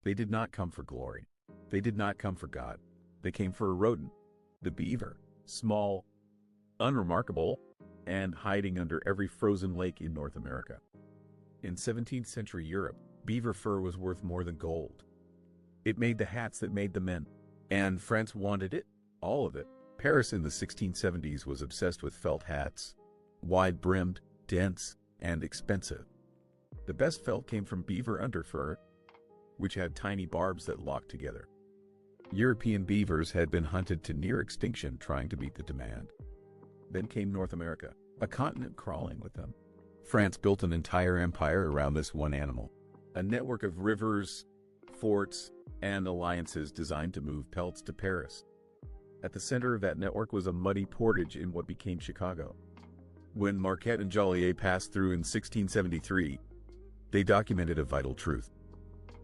They did not come for glory. They did not come for God. They came for a rodent, the beaver, small, unremarkable, and hiding under every frozen lake in North America. In 17th century Europe, beaver fur was worth more than gold. It made the hats that made the men, and France wanted it, all of it. Paris in the 1670s was obsessed with felt hats, wide-brimmed, dense, and expensive. The best felt came from beaver underfur, which had tiny barbs that locked together. European beavers had been hunted to near extinction trying to meet the demand. Then came North America, a continent crawling with them. France built an entire empire around this one animal, a network of rivers, forts, and alliances designed to move pelts to Paris. At the center of that network was a muddy portage in what became Chicago. When Marquette and Joliet passed through in 1673, they documented a vital truth.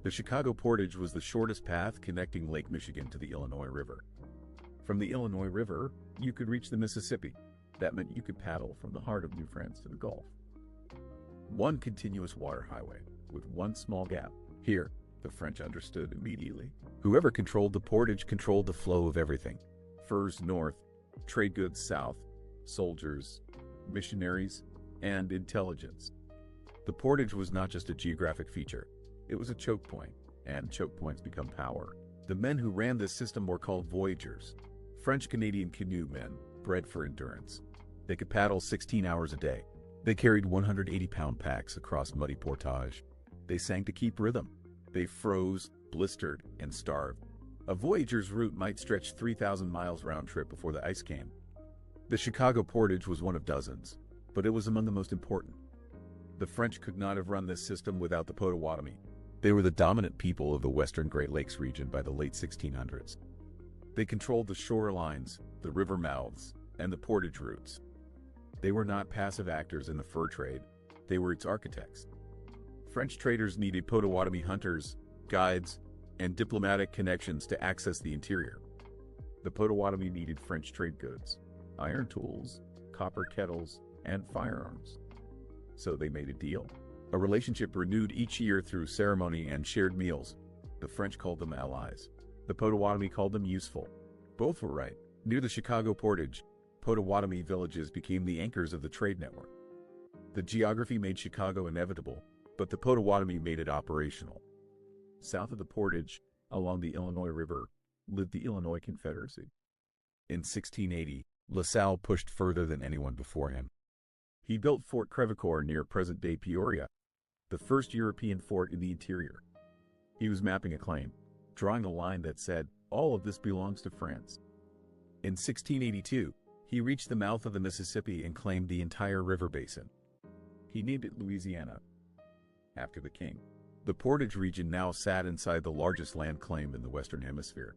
The Chicago portage was the shortest path connecting Lake Michigan to the Illinois River. From the Illinois River, you could reach the Mississippi. That meant you could paddle from the heart of New France to the Gulf. One continuous water highway, with one small gap. Here, the French understood immediately. Whoever controlled the portage controlled the flow of everything. Furs north, trade goods south, soldiers, missionaries, and intelligence. The portage was not just a geographic feature. It was a choke point, and choke points become power. The men who ran this system were called voyageurs, French-Canadian canoe men, bred for endurance. They could paddle 16 hours a day. They carried 180-pound packs across muddy portage. They sang to keep rhythm. They froze, blistered, and starved. A voyageur's route might stretch 3,000 miles round trip before the ice came. The Chicago portage was one of dozens, but it was among the most important. The French could not have run this system without the Potawatomi. They were the dominant people of the western Great Lakes region by the late 1600s. They controlled the shorelines, the river mouths, and the portage routes. They were not passive actors in the fur trade. They were its architects. French traders needed Potawatomi hunters, guides, and diplomatic connections to access the interior. The Potawatomi needed French trade goods, iron tools, copper kettles, and firearms. So they made a deal. A relationship renewed each year through ceremony and shared meals. The French called them allies. The Potawatomi called them useful. Both were right. Near the Chicago portage, Potawatomi villages became the anchors of the trade network. The geography made Chicago inevitable, but the Potawatomi made it operational. South of the portage, along the Illinois River, lived the Illinois Confederacy. In 1680, Salle pushed further than anyone before him. He built Fort Crevecoeur near present-day Peoria, the first European fort in the interior. He was mapping a claim, drawing a line that said, all of this belongs to France. In 1682, he reached the mouth of the Mississippi and claimed the entire river basin. He named it Louisiana, after the king. The portage region now sat inside the largest land claim in the Western Hemisphere.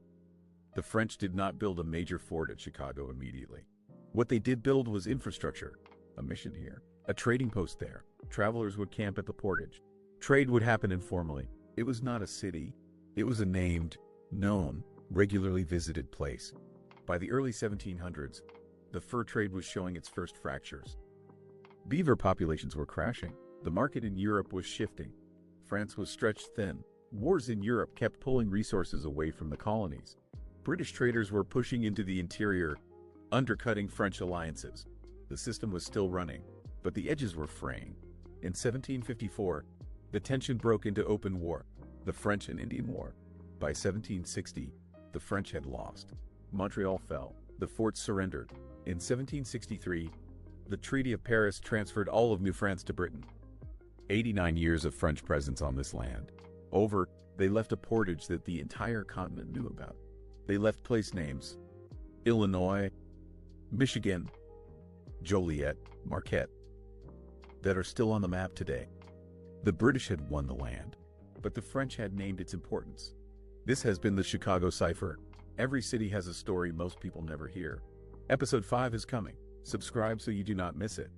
The French did not build a major fort at Chicago immediately. What they did build was infrastructure, a mission here, a trading post there. Travelers would camp at the portage. Trade would happen informally. It was not a city. It was a named, known, regularly visited place. By the early 1700s, the fur trade was showing its first fractures. Beaver populations were crashing. The market in Europe was shifting. France was stretched thin. Wars in Europe kept pulling resources away from the colonies. British traders were pushing into the interior, undercutting French alliances. The system was still running, but the edges were fraying. In 1754, the tension broke into open war, the French and Indian War. By 1760, the French had lost. Montreal fell. The forts surrendered. In 1763, the Treaty of Paris transferred all of New France to Britain. 89 years of French presence on this land. Over, they left a portage that the entire continent knew about. They left place names: Illinois, Michigan, Joliet, Marquette, that are still on the map today. The British had won the land, but the French had named its importance. This has been the Chicago Cipher. Every city has a story most people never hear. Episode 5 is coming. Subscribe so you do not miss it.